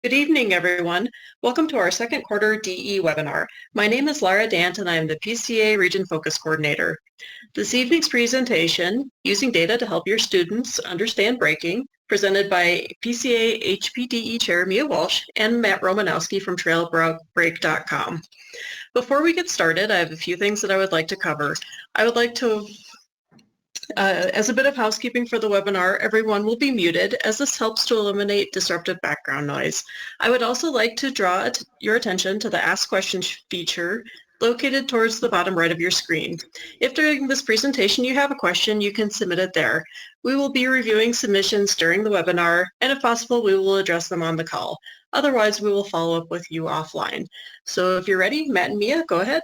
Good evening, everyone. Welcome to our second quarter DE webinar. My name is Lara Dant and I am the PCA Region Focus Coordinator. This evening's presentation, Using Data to Help Your Students Understand Braking, presented by PCA HPDE Chair Mia Walsh and Matt Romanowski from trailbrake.com. Before we get started, I have a few things that I would like to cover. I would like to as a bit of housekeeping for the webinar, everyone will be muted as this helps to eliminate disruptive background noise. I would also like to draw your attention to the Ask Questions feature located towards the bottom right of your screen. If during this presentation you have a question, you can submit it there. We will be reviewing submissions during the webinar, and if possible, we will address them on the call. Otherwise, we will follow up with you offline. So if you're ready, Matt and Mia, go ahead.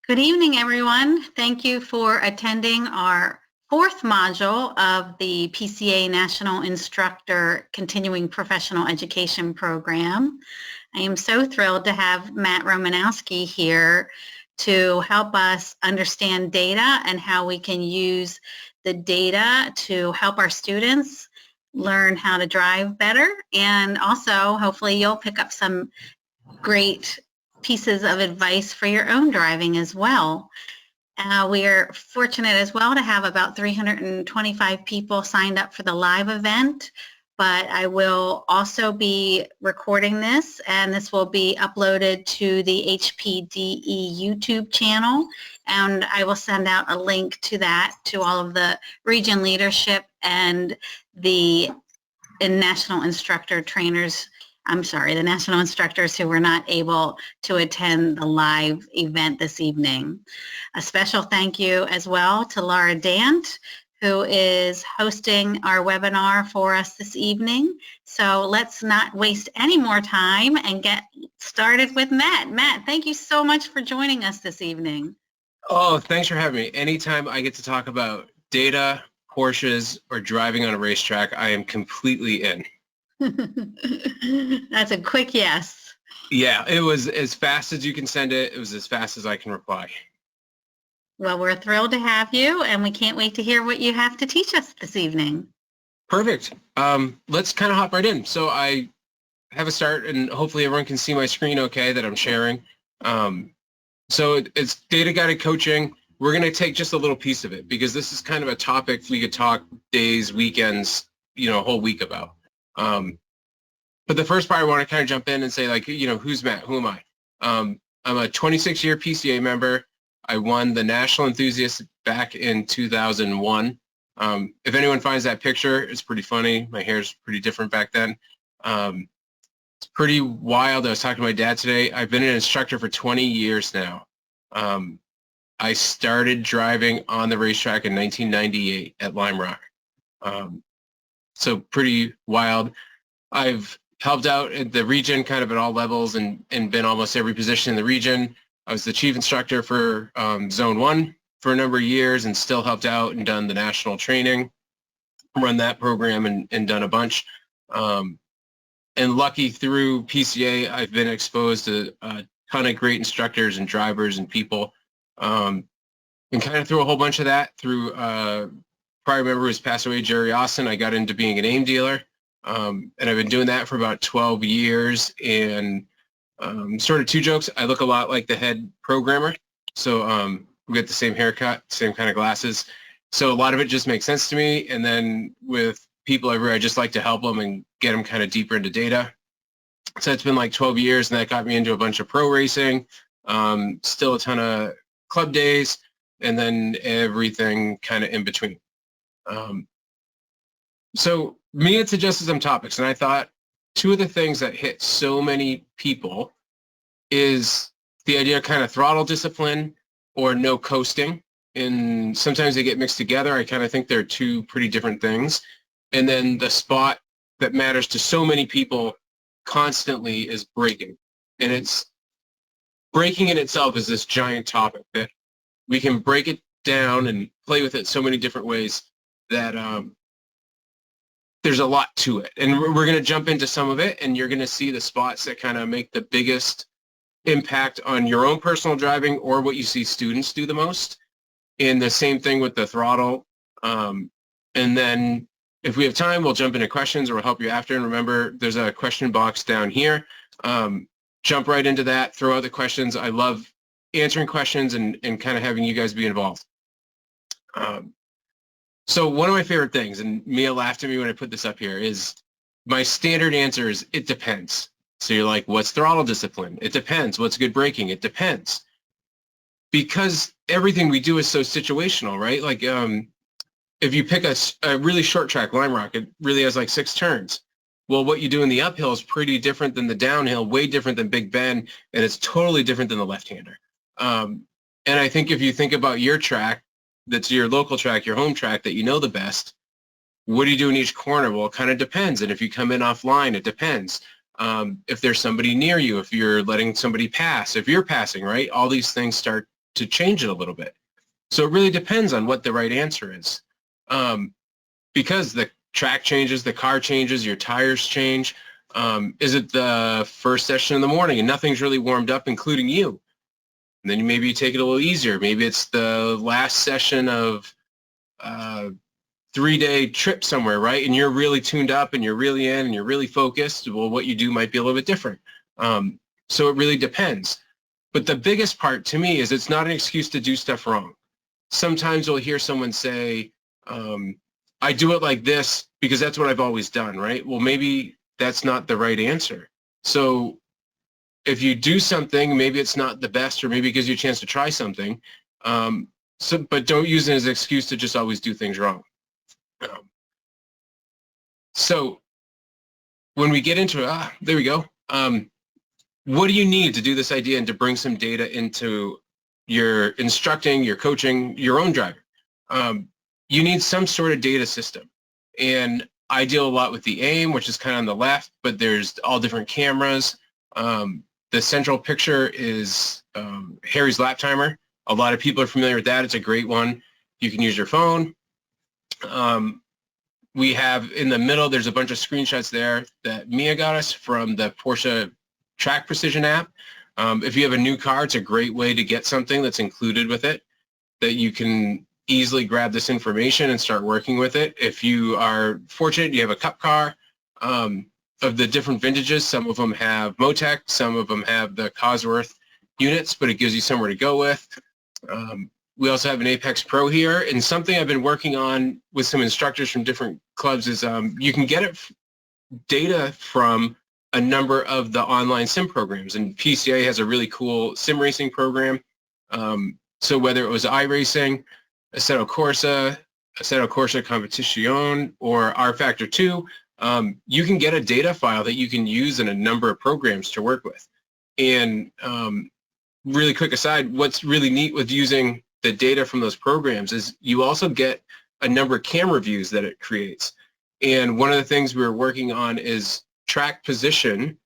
Good evening, everyone. Thank you for attending our fourth module of the PCA National Instructor Continuing Professional Education Program. I am so thrilled to have Matt Romanowski here to help us understand data and how we can use the data to help our students learn how to drive better. And also, hopefully, you'll pick up some great pieces of advice for your own driving as well. We are fortunate as well to have about 325 people signed up for the live event, but I will also be recording this, and this will be uploaded to the HPDE YouTube channel, and I will send out a link to that to all of the region leadership and the national instructor trainers. The national instructors who were not able to attend the live event this evening. A special thank you as well to Lara Dant, who is hosting our webinar for us this evening. So let's not waste any more time and get started with Matt. Matt, thank you so much for joining us this evening. Oh, thanks for having me. Anytime I get to talk about data, Porsches, or driving on a racetrack, I am completely in. That's a quick yes. Yeah, it was as fast as you can send it. It was as fast as I can reply. Well, we're thrilled to have you, and we can't wait to hear what you have to teach us this evening. Perfect. Let's kind of hop right in. So I have a start, and hopefully everyone can see my screen okay that I'm sharing. So it's data-guided coaching. We're going to take just a little piece of it because this is kind of a topic we could talk days, weekends, a whole week about. But the first part I want to kind of jump in and say, who's Matt? Who am I? I'm a 26-year PCA member. I won the National Enthusiast back in 2001. If anyone finds that picture, it's pretty funny. My hair's pretty different back then. It's pretty wild. I was talking to my dad today. I've been an instructor for 20 years now. I started driving on the racetrack in 1998 at Lime Rock. So pretty wild. I've helped out at the region kind of at all levels and been almost every position in the region. I was the chief instructor for Zone 1 for a number of years and still helped out and done the national training, run that program and done a bunch. And lucky through PCA, I've been exposed to a ton of great instructors and drivers and people. And kind of through a whole bunch of that through prior member who's passed away, Jerry Austin, I got into being an AIM dealer, and I've been doing that for about 12 years, and sort of two jokes, I look a lot like the head programmer, so we get the same haircut, same kind of glasses, so a lot of it just makes sense to me, and then with people everywhere, I just like to help them and get them kind of deeper into data. So it's been like 12 years, and that got me into a bunch of pro racing, still a ton of club days, and then everything kind of in between. So Mia suggested some topics, and I thought two of the things that hit so many people is the idea of kind of throttle discipline or no coasting, and sometimes they get mixed together. I kind of think they're two pretty different things. And then the spot that matters to so many people constantly is braking, and it's braking in itself is this giant topic that we can break it down and play with it so many different ways that there's a lot to it. And we're going to jump into some of it, and you're going to see the spots that kind of make the biggest impact on your own personal driving or what you see students do the most. And the same thing with the throttle. And then If we have time, we'll jump into questions or we'll help you after. And remember, there's a question box down here. Jump right into that, throw out the questions. I love answering questions and kind of having you guys be involved. So one of my favorite things, and Mia laughed at me when I put this up here, is my standard answer is, it depends. So you're like, what's throttle discipline? It depends. What's good braking? It depends. Because everything we do is so situational, right? Like if you pick a really short track, Lime Rock, it really has like 6 turns. Well, what you do in the uphill is pretty different than the downhill, way different than Big Bend, and it's totally different than the left-hander. And I think if you think about your track, that's your local track, your home track that you know the best, what do you do in each corner? Well, it kind of depends. And if you come in offline, it depends. If there's somebody near you, if you're letting somebody pass, if you're passing, right? All these things start to change it a little bit. So it really depends on what the right answer is. Because the track changes, the car changes, your tires change. Is it the first session in the morning and nothing's really warmed up, including you? And then maybe you take it a little easier. Maybe it's the last session of 3-day trip somewhere, right? And you're really tuned up and you're really in and you're really focused. Well, what you do might be a little bit different. So it really depends. But the biggest part to me is it's not an excuse to do stuff wrong. Sometimes you'll hear someone say, I do it like this because that's what I've always done, right? Well, maybe that's not the right answer. So if you do something, maybe it's not the best, or maybe it gives you a chance to try something. But don't use it as an excuse to just always do things wrong. So when we get into, there we go. What do you need to do this idea and to bring some data into your instructing, your coaching, your own driver? You need some sort of data system. And I deal a lot with the AIM, which is kind of on the left, but there's all different cameras. The central picture is Harry's lap timer. A lot of people are familiar with that. It's a great one. You can use your phone. We have in the middle, there's a bunch of screenshots there that Mia got us from the Porsche Track Precision app. If you have a new car, it's a great way to get something that's included with it that you can easily grab this information and start working with it. If you are fortunate, you have a cup car of the different vintages. Some of them have Motec, some of them have the Cosworth units, but it gives you somewhere to go with. We also have an Apex Pro here, and something I've been working on with some instructors from different clubs is you can get data from a number of the online sim programs, and PCA has a really cool sim racing program. So whether it was iRacing, Assetto Corsa Competition, or R-Factor 2, you can get a data file that you can use in a number of programs to work with. And really quick aside, what's really neat with using the data from those programs is you also get a number of camera views that it creates. And one of the things we were working on is track position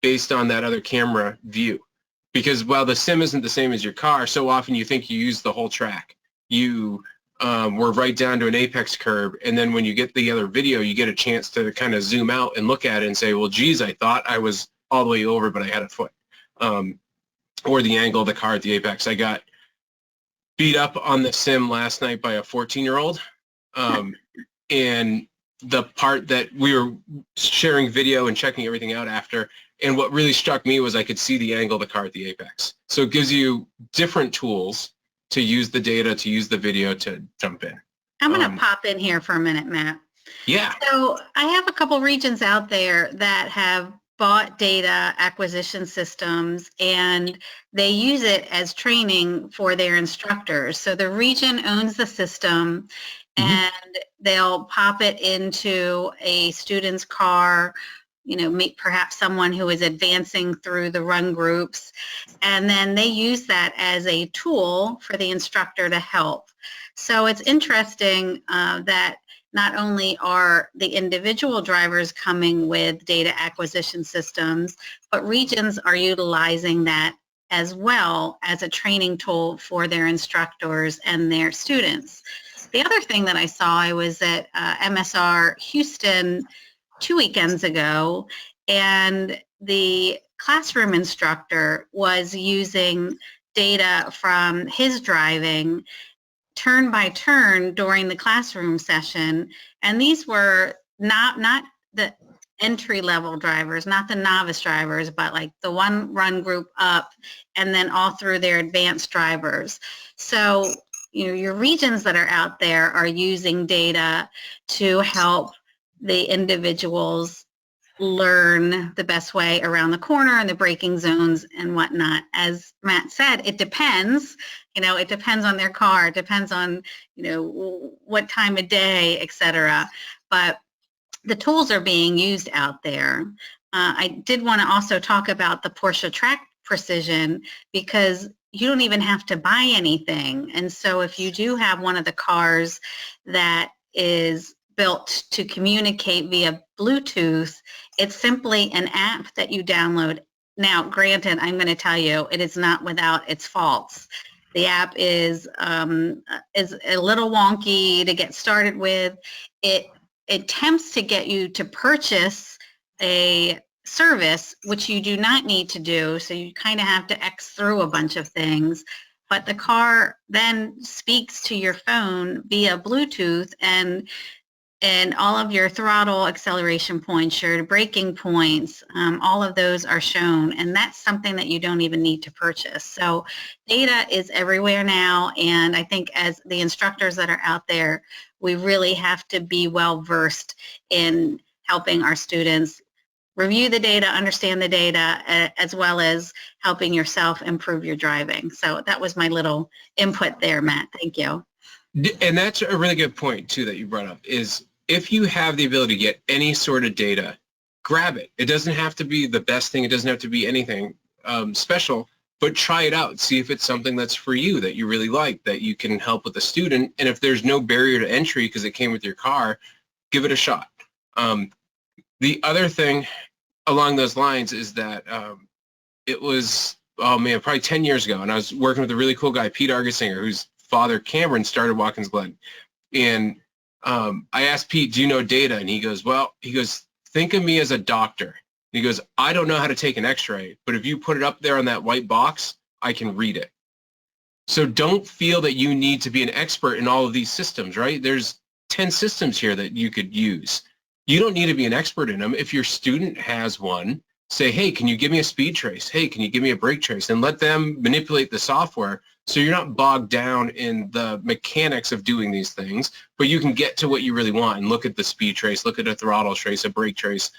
based on that other camera view. Because while the sim isn't the same as your car, so often you think you use the whole track. You were right down to an apex curb, and then when you get the other video, you get a chance to kind of zoom out and look at it and say, well, geez, I thought I was all the way over, but I had a foot. Or the angle of the car at the apex. I got beat up on the sim last night by a 14-year-old. And the part that we were sharing video and checking everything out after, and what really struck me was I could see the angle of the car at the apex. So it gives you different tools to use the data, to use the video to jump in. I'm going to pop in here for a minute, Matt. Yeah. So I have a couple regions out there that have bought data acquisition systems, and they use it as training for their instructors. So the region owns the system, and they'll pop it into a student's car, you know, perhaps someone who is advancing through the run groups, and then they use that as a tool for the instructor to help. So it's interesting that not only are the individual drivers coming with data acquisition systems, but regions are utilizing that as well as a training tool for their instructors and their students. The other thing that I saw, I was at MSR Houston 2 weekends ago, and the classroom instructor was using data from his driving turn by turn during the classroom session. And these were not the entry level drivers, not the novice drivers, but like the one run group up and then all through their advanced drivers. So, your regions that are out there are using data to help the individuals learn the best way around the corner and the braking zones and whatnot. As Matt said, it depends. It depends on their car. It depends on, what time of day, etc. But the tools are being used out there. I did want to also talk about the Porsche Track Precision, because you don't even have to buy anything. And so if you do have one of the cars that is built to communicate via Bluetooth, it's simply an app that you download. Now, granted, I'm going to tell you, it is not without its faults. The app is a little wonky to get started with. It attempts to get you to purchase a service, which you do not need to do. So you kind of have to X through a bunch of things. But the car then speaks to your phone via Bluetooth, and all of your throttle acceleration points, your braking points, all of those are shown. And that's something that you don't even need to purchase. So data is everywhere now. And I think as the instructors that are out there, we really have to be well versed in helping our students review the data, understand the data, as well as helping yourself improve your driving. So that was my little input there, Matt. Thank you. And that's a really good point, too, that you brought up, is if you have the ability to get any sort of data, grab it. It doesn't have to be the best thing. It doesn't have to be anything special, but try it out. See if it's something that's for you, that you really like, that you can help with the student. And if there's no barrier to entry because it came with your car, give it a shot. The other thing along those lines is that it was, probably 10 years ago, and I was working with a really cool guy, Pete Argesinger, whose father, Cameron, started Watkins Glen. And I asked Pete, do you know data? And he goes, think of me as a doctor. He goes, I don't know how to take an x-ray, but if you put it up there on that white box, I can read it. So don't feel that you need to be an expert in all of these systems, right? There's 10 systems here that you could use. You don't need to be an expert in them. If your student has one, say, hey, can you give me a speed trace? Hey, can you give me a brake trace? And let them manipulate the software so you're not bogged down in the mechanics of doing these things, but you can get to what you really want and look at the speed trace, look at a throttle trace, a brake trace,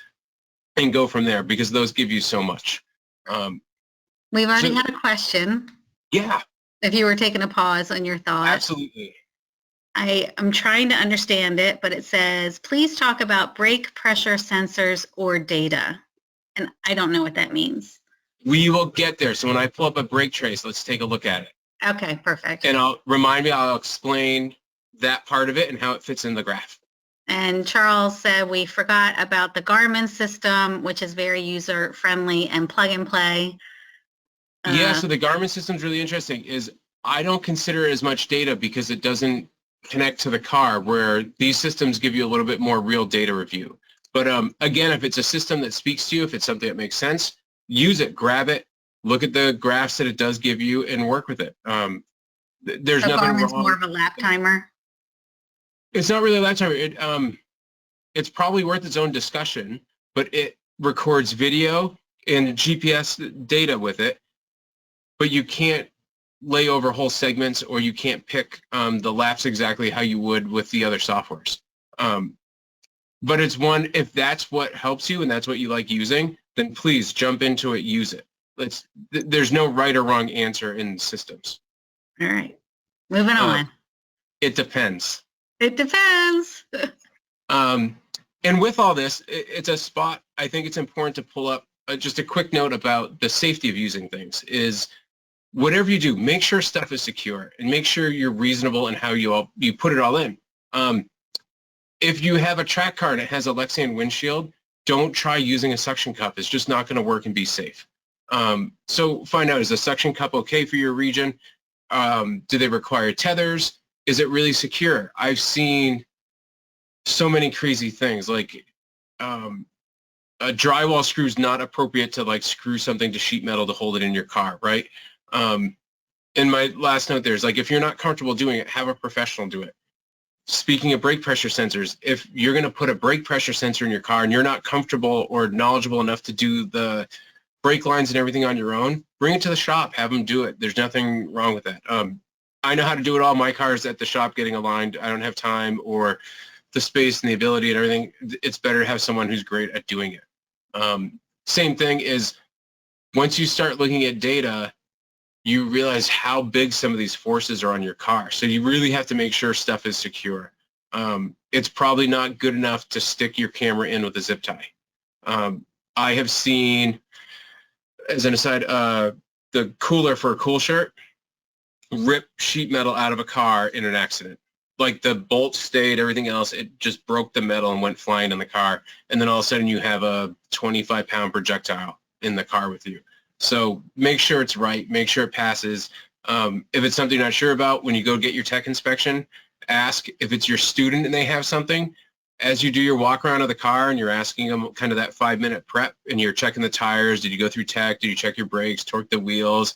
and go from there, because those give you so much. We've already had a question. Yeah. If you were taking a pause on your thought. Absolutely. I'm trying to understand it, but it says, please talk about brake pressure sensors or data. And I don't know what that means. We will get there. So when I pull up a brake trace, let's take a look at it. Okay, perfect. And I'll explain that part of it and how it fits in the graph. And Charles said we forgot about the Garmin system, which is very user-friendly and plug and play. Yeah, so the Garmin system is really interesting. I don't consider it as much data because it doesn't connect to the car, where these systems give you a little bit more real data review. But again, if it's a system that speaks to you, if it's something that makes sense, use it, grab it, look at the graphs that it does give you, and work with it. There's nothing Garmin's wrong. More of a lap timer. It's not really a lap timer. It's probably worth its own discussion, but it records video and GPS data with it, but you can't lay over whole segments, or you can't pick the laps exactly how you would with the other softwares. But it's one, if that's what helps you and that's what you like using, then please jump into it, use it. There's no right or wrong answer in systems. All right, moving on. It depends. It depends. And with all this, it's a spot, I think it's important to pull up just a quick note about the safety of using things is, whatever you do, make sure stuff is secure and make sure you're reasonable in how you put it all in. If you have a track car and it has a Lexan windshield, don't try using a suction cup. It's just not going to work and be safe. So find out, is the suction cup okay for your region? Do they require tethers? Is it really secure? I've seen so many crazy things, like a drywall screw is not appropriate to like screw something to sheet metal to hold it in your car, right? And my last note there is, like, if you're not comfortable doing it, have a professional do it. Speaking of brake pressure sensors, if you're going to put a brake pressure sensor in your car and you're not comfortable or knowledgeable enough to do the brake lines and everything on your own, bring it to the shop, have them do it. There's nothing wrong with that. I know how to do it all. My car is at the shop getting aligned. I don't have time or the space and the ability and everything. It's better to have someone who's great at doing it. Same thing is, once you start looking at data, you realize how big some of these forces are on your car. So you really have to make sure stuff is secure. It's probably not good enough to stick your camera in with a zip tie. I have seen, as an aside, the cooler for a cool shirt rip sheet metal out of a car in an accident. Like, the bolt stayed, everything else, it just broke the metal and went flying in the car. And then all of a sudden you have a 25-pound projectile in the car with you. So make sure it's right, make sure it passes. If it's something you're not sure about, when you go get your tech inspection, ask. If it's your student and they have something, as you do your walk around of the car and you're asking them kind of that 5-minute prep and you're checking the tires, did you go through tech, did you check your brakes, torque the wheels?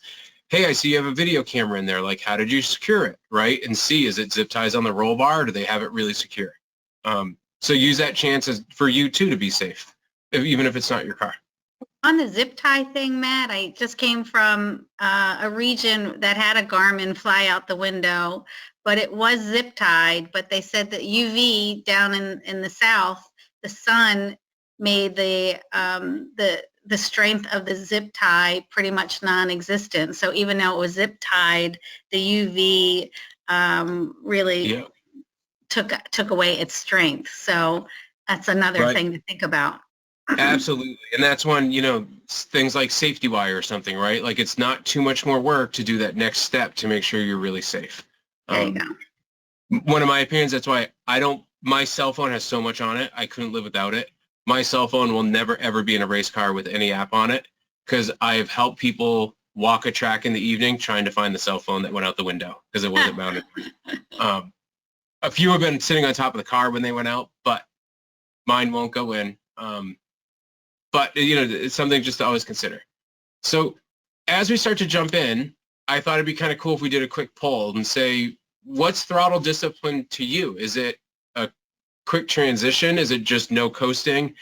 Hey, I see you have a video camera in there. Like, how did you secure it, right? And see, is it zip ties on the roll bar, or do they have it really secure? So use that chance for you too to be safe, even if it's not your car. On the zip tie thing, Matt, I just came from a region that had a Garmin fly out the window, but it was zip tied. But they said that UV down in the south, the sun made the strength of the zip tie pretty much non-existent. So even though it was zip tied, the UV really took away its strength. So that's another thing to think about. Absolutely. And that's when, things like safety wire or something, right? Like, it's not too much more work to do that next step to make sure you're really safe. There you go. One of my opinions, that's why my cell phone has so much on it, I couldn't live without it. My cell phone will never, ever be in a race car with any app on it, because I've helped people walk a track in the evening trying to find the cell phone that went out the window because it wasn't mounted. A few have been sitting on top of the car when they went out, but mine won't go in. But, it's something just to always consider. So as we start to jump in, I thought it'd be kind of cool if we did a quick poll and say, what's throttle discipline to you? Is it a quick transition? Is it just no coasting?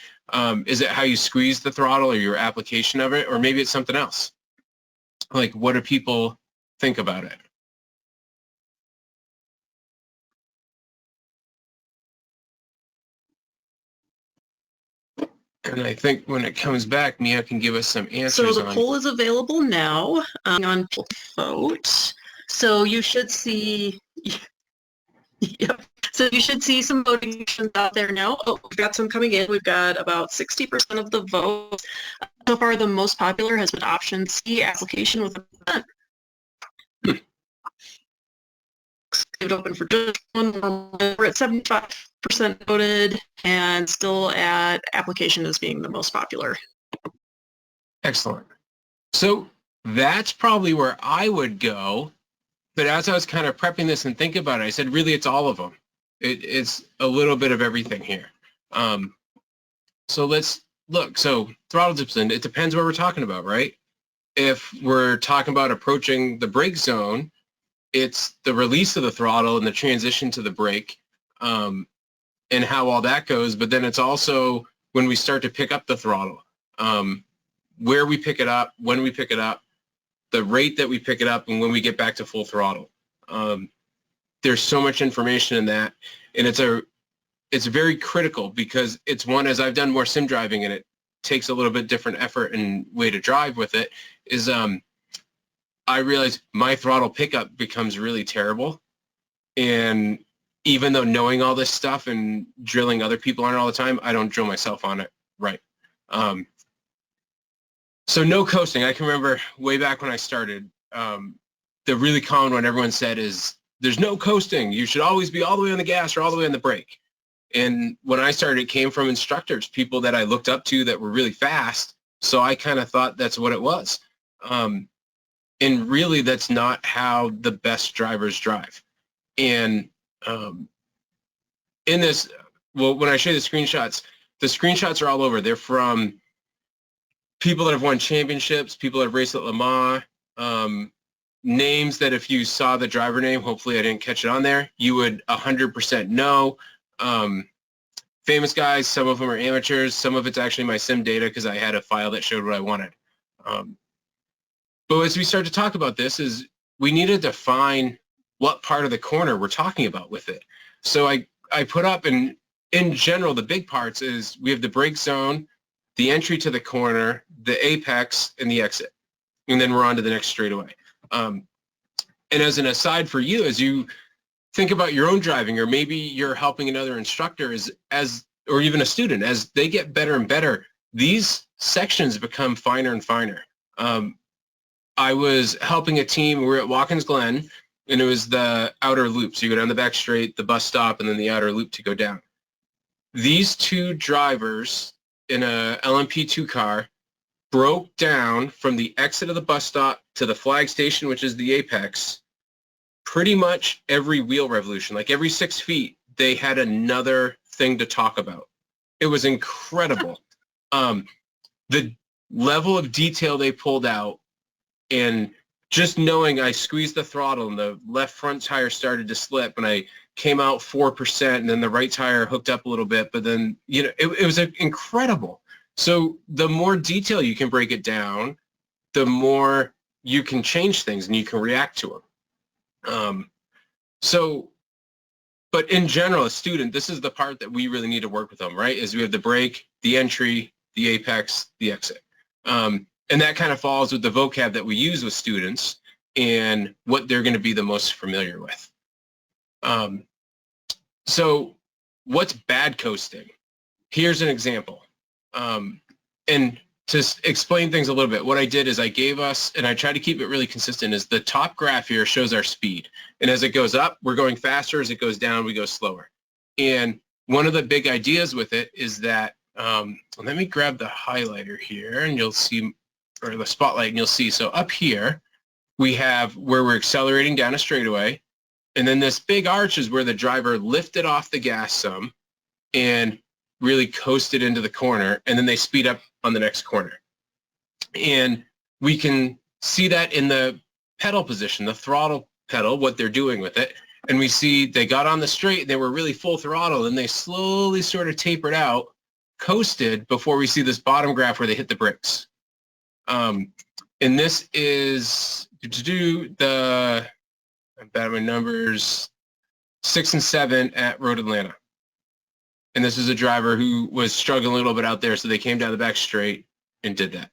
Is it how you squeeze the throttle or your application of it? Or maybe it's something else. Like, what do people think about it? And I think when it comes back, Mia can give us some answers. So the poll is available now on vote. So you should see, yep. So you should see some voting options out there now. Oh, we've got some coming in. We've got about 60% of the votes. So far, the most popular has been option C, application with a percent. Leave it open for just one more. We're at 75% voted, and still at application as being the most popular. Excellent. So that's probably where I would go. But as I was kind of prepping this and thinking about it, I said, really, it's all of them. It's a little bit of everything here. So let's look. So throttle discipline, it depends what we're talking about, right? If we're talking about approaching the brake zone, it's the release of the throttle and the transition to the brake, and how all that goes. But then it's also when we start to pick up the throttle, where we pick it up, when we pick it up, the rate that we pick it up, and when we get back to full throttle. There's so much information in that, and it's very critical, because it's one, as I've done more sim driving and it takes a little bit different effort and way to drive with it, is I realize my throttle pickup becomes really terrible. And even though knowing all this stuff and drilling other people on it all the time, I don't drill myself on it right. So no coasting. I can remember way back when I started, the really common one everyone said is, there's no coasting. You should always be all the way on the gas or all the way on the brake. And when I started, it came from instructors, people that I looked up to that were really fast. So I kind of thought that's what it was. And really, that's not how the best drivers drive. And in this, well, when I show you the screenshots are all over. They're from people that have won championships, people that have raced at Le Mans, names that if you saw the driver name, hopefully I didn't catch it on there, you would 100% know. Famous guys, some of them are amateurs, some of it's actually my sim data because I had a file that showed what I wanted. But as we start to talk about this is we need to define what part of the corner we're talking about with it. So I put up, and in general, the big parts is we have the brake zone, the entry to the corner, the apex, and the exit. And then we're on to the next straightaway. And as an aside for you, as you think about your own driving, or maybe you're helping another instructor or even a student, as they get better and better, these sections become finer and finer. I was helping a team, we were at Watkins Glen, and it was the outer loop. So you go down the back straight, the bus stop, and then the outer loop to go down. These two drivers in a LMP2 car broke down from the exit of the bus stop to the flag station, which is the apex, pretty much every wheel revolution. Like every 6 feet, they had another thing to talk about. It was incredible. The level of detail they pulled out, and just knowing I squeezed the throttle and the left front tire started to slip and I came out 4% and then the right tire hooked up a little bit, but then, it was incredible. So the more detail you can break it down, the more you can change things and you can react to them. But in general, a student, this is the part that we really need to work with them, right? Is we have the brake, the entry, the apex, the exit. And that kind of falls with the vocab that we use with students and what they're going to be the most familiar with. So what's bad coasting? Here's an example. And to explain things a little bit, what I did is I gave us, and I try to keep it really consistent, is the top graph here shows our speed. And as it goes up, we're going faster. As it goes down, we go slower. And one of the big ideas with it is that, let me grab the highlighter here and you'll see, or the spotlight, and you'll see. So up here, we have where we're accelerating down a straightaway. And then this big arch is where the driver lifted off the gas some and really coasted into the corner, and then they speed up on the next corner. And we can see that in the pedal position, the throttle pedal, what they're doing with it. And we see they got on the straight, they were really full throttle, and they slowly sort of tapered out, coasted, before we see this bottom graph where they hit the brakes. And this is I'm bad at my numbers, 6 and 7 at Road Atlanta. And this is a driver who was struggling a little bit out there, so they came down the back straight and did that.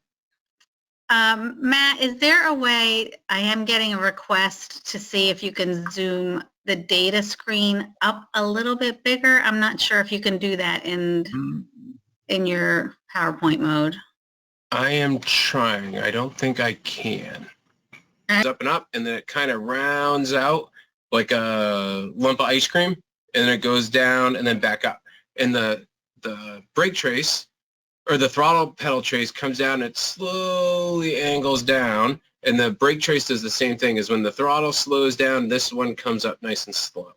Matt, is there a way, I am getting a request to see if you can zoom the data screen up a little bit bigger. I'm not sure if you can do that in your PowerPoint mode. I am trying. I don't think I can. It's up and up, and then it kind of rounds out like a lump of ice cream, and then it goes down and then back up. And the brake trace, or the throttle pedal trace, comes down, it slowly angles down, and the brake trace does the same thing. As when the throttle slows down, this one comes up nice and slow.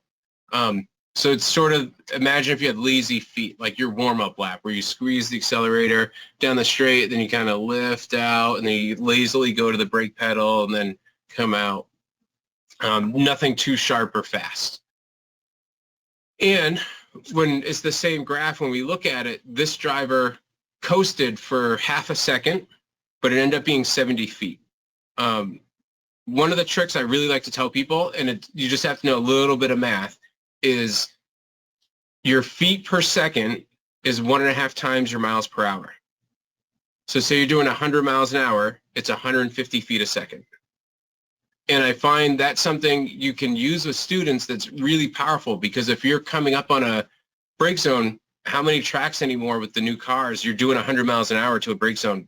So it's sort of, imagine if you had lazy feet, like your warm-up lap, where you squeeze the accelerator down the straight, then you kind of lift out, and then you lazily go to the brake pedal, and then come out. Nothing too sharp or fast. And when it's the same graph, when we look at it, this driver coasted for half a second, but it ended up being 70 feet. One of the tricks I really like to tell people, and you just have to know a little bit of math, is your feet per second is 1.5 times your miles per hour. So say you're doing 100 miles an hour, it's 150 feet a second. And I find that's something you can use with students that's really powerful, because if you're coming up on a brake zone, how many tracks anymore with the new cars, you're doing 100 miles an hour to a brake zone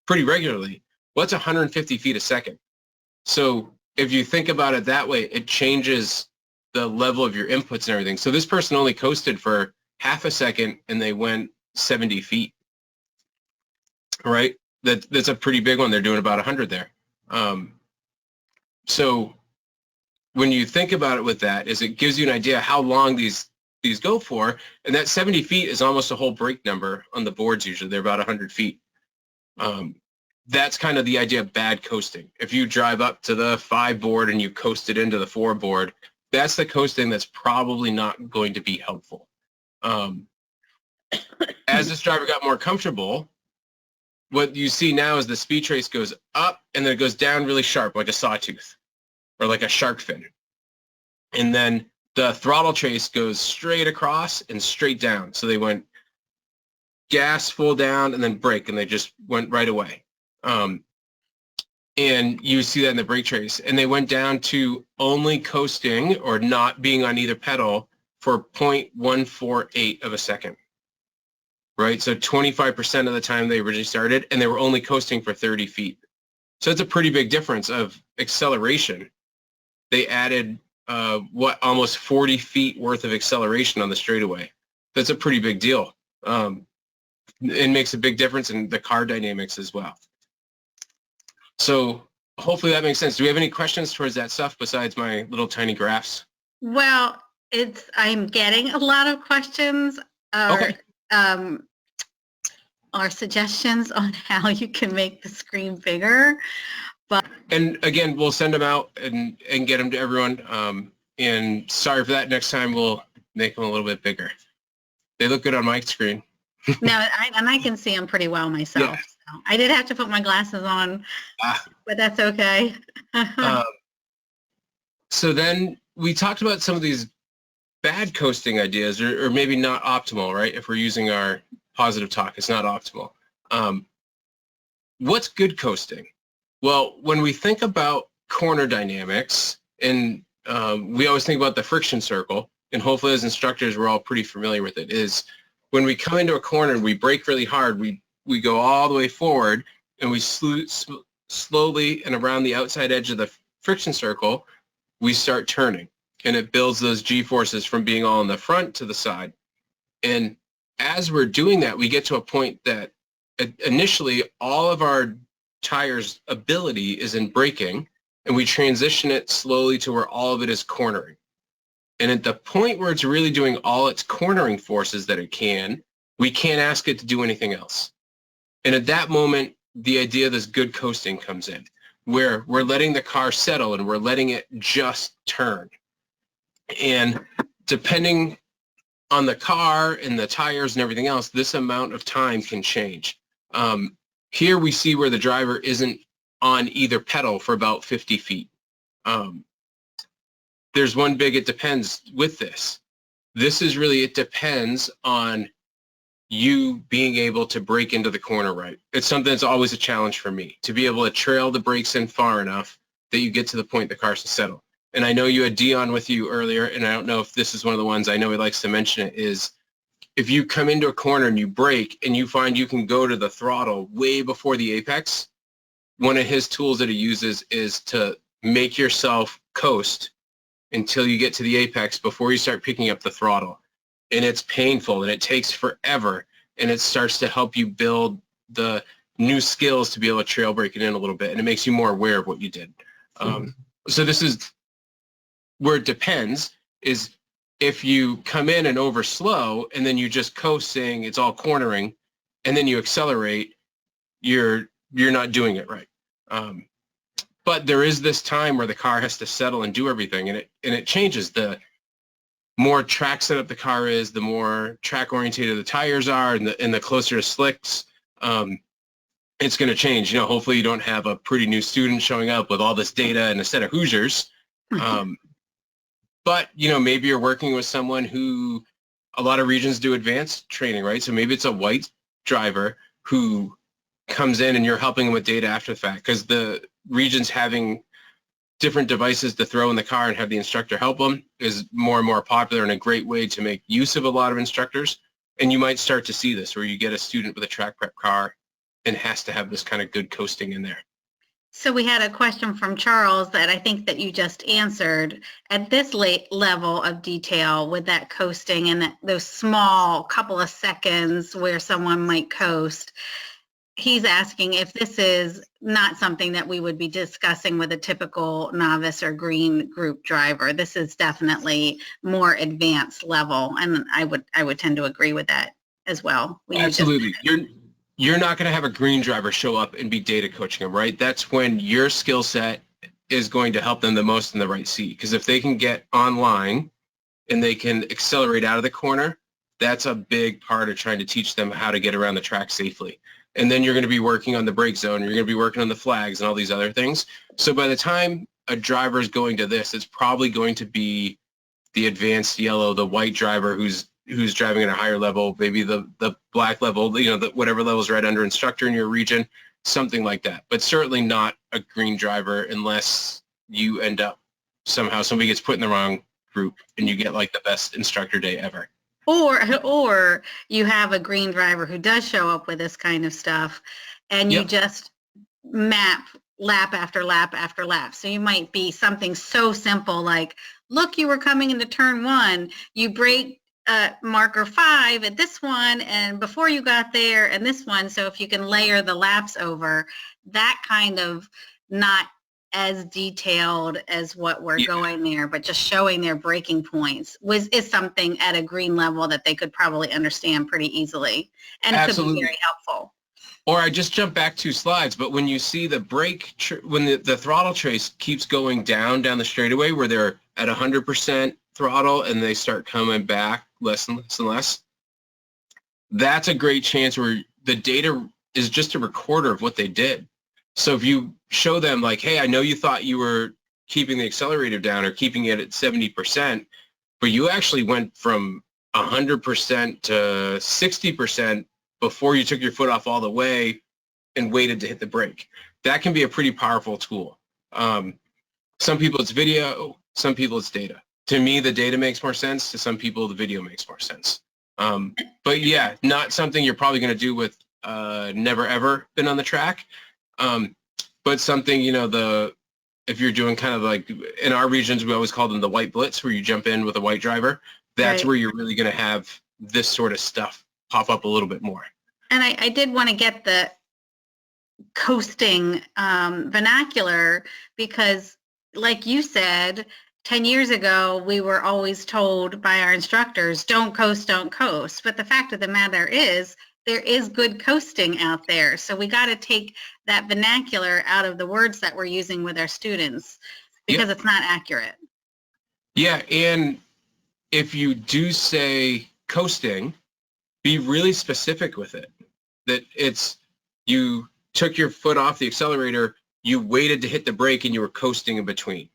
pretty regularly. What's 150 feet a second? So if you think about it that way, it changes the level of your inputs and everything. So this person only coasted for half a second and they went 70 feet, right? That's a pretty big one. They're doing about 100 there. So when you think about it with that, is it gives you an idea how long these go for, and that 70 feet is almost a whole brake number on the boards. Usually they're about 100 feet. that's kind of the idea of bad coasting. If you drive up to the 5 board and you coast it into the 4 board, that's the coasting that's probably not going to be helpful. As this driver got more comfortable, what you see now is the speed trace goes up and then it goes down really sharp, like a sawtooth or like a shark fin. And then the throttle trace goes straight across and straight down. So they went gas full down and then brake, and they just went right away. And you see that in the brake trace. And they went down to only coasting or not being on either pedal for 0.148 of a second. Right? So 25% of the time they originally started, and they were only coasting for 30 feet. So it's a pretty big difference of acceleration. They added, almost 40 feet worth of acceleration on the straightaway. That's a pretty big deal. It makes a big difference in the car dynamics as well. So hopefully that makes sense. Do we have any questions towards that stuff besides my little tiny graphs? Well, I'm getting a lot of questions. Okay. Or suggestions on how you can make the screen bigger. And again, we'll send them out and get them to everyone. And sorry for that. Next time we'll make them a little bit bigger. They look good on my screen. No, I can see them pretty well myself. Yeah. So I did have to put my glasses on, but that's okay. So then we talked about some of these bad coasting ideas, or maybe not optimal, right? If we're using our positive talk, it's not optimal. What's good coasting? Well, when we think about corner dynamics, and we always think about the friction circle, and hopefully as instructors we're all pretty familiar with it, is when we come into a corner and we brake really hard, we go all the way forward, and we slowly and around the outside edge of the friction circle, we start turning. And it builds those G-forces from being all in the front to the side. And as we're doing that, we get to a point that initially all of our tires' ability is in braking, and we transition it slowly to where all of it is cornering. And at the point where it's really doing all its cornering forces that it can, we can't ask it to do anything else. And at that moment, the idea of this good coasting comes in, where we're letting the car settle and we're letting it just turn. And depending on the car and the tires and everything else, this amount of time can change. Here we see where the driver isn't on either pedal for about 50 feet. There's one big it depends with this. This is really, it depends on you being able to brake into the corner right. It's something that's always a challenge for me, to be able to trail the brakes in far enough that you get to the point the car to settle. And I know you had Dion with you earlier, and I don't know if this is one of the ones, I know he likes to mention it, is if you come into a corner and you brake and you find you can go to the throttle way before the apex, one of his tools that he uses is to make yourself coast until you get to the apex before you start picking up the throttle. And it's painful and it takes forever, and it starts to help you build the new skills to be able to trail brake it in a little bit, and it makes you more aware of what you did. So this is where it depends, is if you come in and over slow and then you just coast saying it's all cornering and then you accelerate, you're not doing it right. But there is this time where the car has to settle and do everything, and it changes. The more track setup the car is, the more track orientated the tires are, and the closer to slicks, it's going to change. You know, hopefully you don't have a pretty new student showing up with all this data and a set of Hoosiers. But, you know, maybe you're working with someone who, a lot of regions do advanced training, right? So maybe it's a white driver who comes in and you're helping them with data after the fact, because the regions having different devices to throw in the car and have the instructor help them is more and more popular, and a great way to make use of a lot of instructors. And you might start to see this where you get a student with a track prep car and has to have this kind of good coasting in there. So we had a question from Charles that I think that you just answered. At this late level of detail with that coasting and those small couple of seconds where someone might coast, he's asking if this is not something that we would be discussing with a typical novice or green group driver. This is definitely more advanced level, and I would tend to agree with that as well. Absolutely. you're not going to have a green driver show up and be data coaching them, right? That's when your skill set is going to help them the most in the right seat. Because if they can get online and they can accelerate out of the corner, that's a big part of trying to teach them how to get around the track safely. And then you're going to be working on the brake zone, you're going to be working on the flags and all these other things. So by the time a driver is going to this, it's probably going to be the advanced yellow, the white driver who's driving at a higher level, maybe the black level, you know, whatever level is right under instructor in your region, something like that. But certainly not a green driver unless you end up somehow somebody gets put in the wrong group and you get like the best instructor day ever. Or you have a green driver who does show up with this kind of stuff, and you just map lap after lap after lap. So you might be something so simple like, look, you were coming into turn 1, you brake marker 5 at this one, and before you got there, and this one. So if you can layer the laps over, that kind of, not as detailed as what we're going there, but just showing their breaking points is something at a green level that they could probably understand pretty easily, and it could be very helpful. Or I just jumped back 2 slides, but when you see the brake, when the throttle trace keeps going down the straightaway where they're at 100% throttle and they start coming back less and less and less, that's a great chance where the data is just a recorder of what they did. So if you show them like, hey, I know you thought you were keeping the accelerator down or keeping it at 70%, but you actually went from 100% to 60% before you took your foot off all the way and waited to hit the brake. That can be a pretty powerful tool. Some people it's video, some people it's data. To me, the data makes more sense. To some people, the video makes more sense. But yeah, not something you're probably going to do with never ever been on the track. But something, you know, if you're doing kind of like in our regions, we always call them the white blitz, where you jump in with a white driver. That's where you're really going to have this sort of stuff pop up a little bit more. And I did want to get the coasting vernacular, because like you said, 10 years ago, we were always told by our instructors, don't coast, don't coast. But the fact of the matter is, there is good coasting out there. So we got to take that vernacular out of the words that we're using with our students, because it's not accurate. Yeah, and if you do say coasting, be really specific with it. That it's, you took your foot off the accelerator, you waited to hit the brake, and you were coasting in between.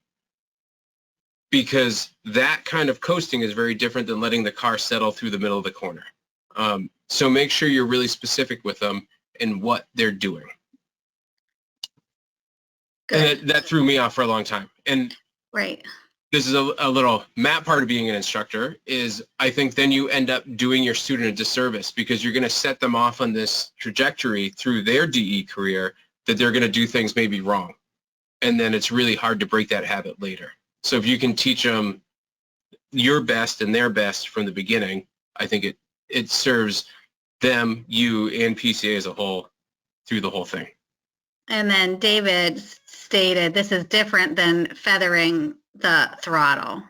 Because that kind of coasting is very different than letting the car settle through the middle of the corner. So make sure you're really specific with them and what they're doing. Good. And that threw me off for a long time. And this is a little Matt part of being an instructor is, I think then you end up doing your student a disservice, because you're going to set them off on this trajectory through their DE career that they're going to do things maybe wrong. And then it's really hard to break that habit later. So if you can teach them your best and their best from the beginning, I think it serves them, you, and PCA as a whole through the whole thing. And then David stated this is different than feathering the throttle.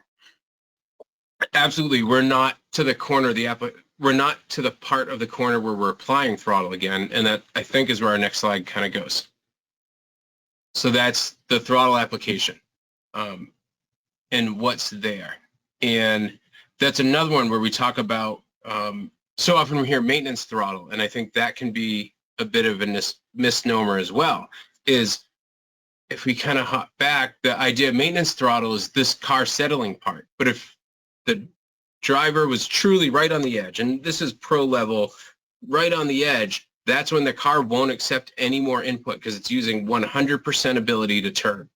Absolutely. We're not to the corner of we're not to the part of the corner where we're applying throttle again, and that I think is where our next slide kind of goes. So that's the throttle application and what's there. And that's another one where we talk about so often we hear maintenance throttle, and I think that can be a bit of a misnomer as well, is if we kind of hop back, the idea of maintenance throttle is this car settling part. But if the driver was truly right on the edge, and this is pro level, right on the edge, that's when the car won't accept any more input because it's using 100% ability to turn.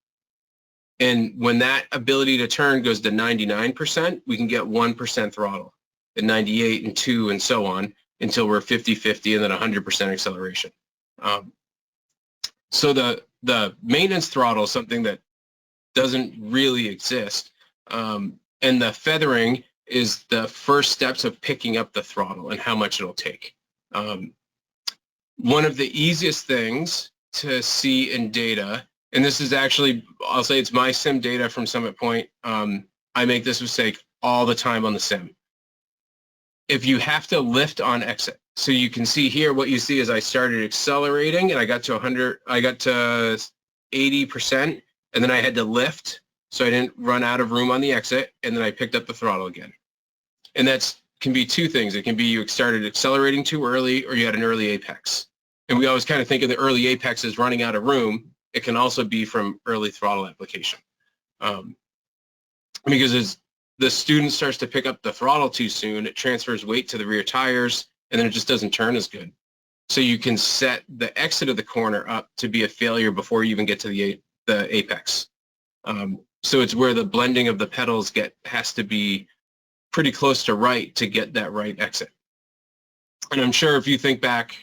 And when that ability to turn goes to 99%, we can get 1% throttle, and 98 and 2 and so on until we're 50-50 and then 100% acceleration. So the maintenance throttle is something that doesn't really exist. And the feathering is the first steps of picking up the throttle and how much it'll take. One of the easiest things to see in data, and this is actually, I'll say it's my sim data from Summit Point. I make this mistake all the time on the sim. If you have to lift on exit, So you can see here, what you see is I started accelerating and I got to 100, I got to 80%, and then I had to lift so I didn't run out of room on the exit, and then I picked up the throttle again. And that's can be two things. It can be you started accelerating too early, or you had an early apex. And we always kind of think of the early apex as running out of room. It can also be from early throttle application. Because as the student starts to pick up the throttle too soon, it transfers weight to the rear tires, and then it just doesn't turn as good. So you can set the exit of the corner up to be a failure before you even get to the apex. So it's where the blending of the pedals has to be pretty close to right to get that right exit. And I'm sure if you think back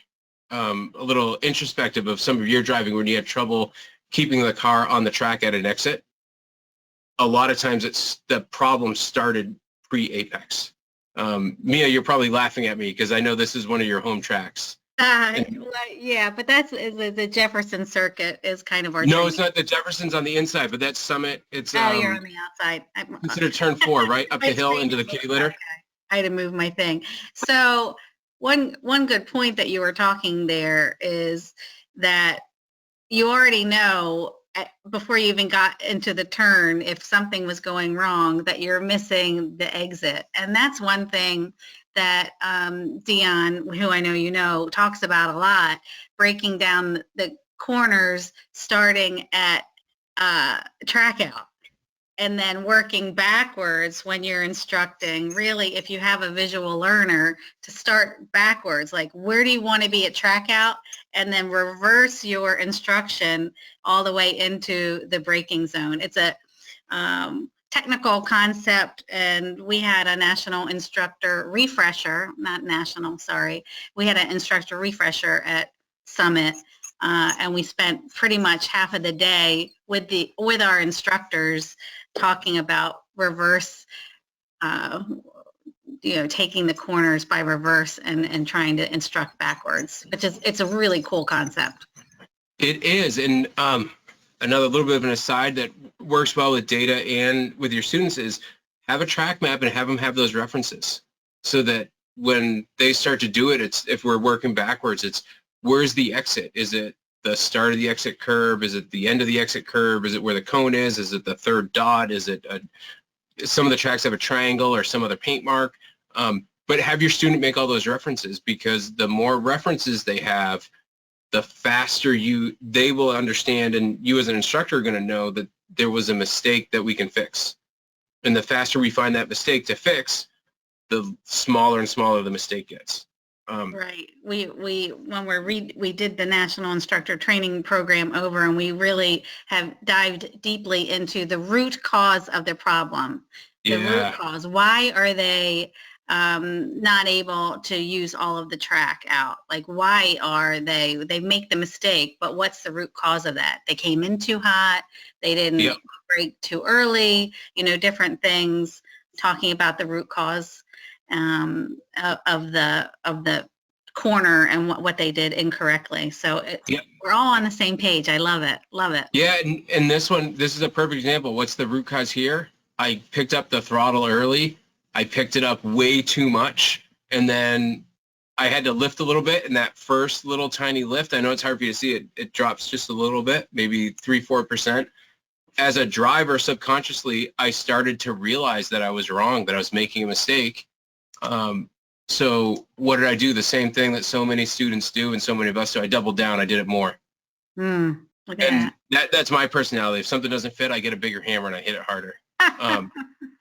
a little introspective of some of your driving when you had trouble keeping the car on the track at an exit, a lot of times the problem started pre-apex. Mia, you're probably laughing at me because I know this is one of your home tracks. Yeah, but that's the Jefferson circuit is kind of our No, training. it's not. The Jefferson's on the inside, but that's Summit. It's Oh, you're on the outside. considered turn 4, right? Up the hill into the kitty litter. Okay. I had to move my thing. So one good point that you were talking there is that you already know before you even got into the turn, if something was going wrong, that you're missing the exit. And that's one thing that Dion, who I know you know, talks about a lot, breaking down the corners starting at track out and then working backwards when you're instructing. Really, if you have a visual learner, to start backwards, like where do you want to be at track out, and then reverse your instruction all the way into the braking zone. It's a technical concept, and we had a national instructor refresher, not national, sorry. We had an instructor refresher at Summit, and we spent pretty much half of the day with our instructors talking about reverse, taking the corners by reverse and trying to instruct backwards, it's a really cool concept. It is, and another little bit of an aside that works well with data and with your students is have a track map and have them have those references so that when they start to do it, if we're working backwards, it's where's the exit? Is it the start of the exit curve? Is it the end of the exit curve? Is it where the cone is? Is it the third dot? Is it some of the tracks have a triangle or some other paint mark? But have your student make all those references, because the more references they have, the faster they will understand, and you as an instructor are going to know that there was a mistake that we can fix. And the faster we find that mistake to fix, the smaller and smaller the mistake gets. Right. We did the National Instructor Training Program over, and we really have dived deeply into the root cause of the problem. The root cause. Why are they not able to use all of the track out? Like, why are they make the mistake, but what's the root cause of that? They came in too hot, they didn't brake too early, different things, talking about the root cause of the corner and what they did incorrectly. So we're all on the same page. I love it. Love it. Yeah, and this is a perfect example. What's the root cause here? I picked up the throttle early. I picked it up way too much, and then I had to lift a little bit, and that first little tiny lift, I know it's hard for you to see it, it drops just a little bit, maybe 3-4%. As a driver, subconsciously, I started to realize that I was wrong, that I was making a mistake. So what did I do? The same thing that so many students do and so many of us do. I doubled down. I did it more. Look at that's my personality. If something doesn't fit, I get a bigger hammer and I hit it harder.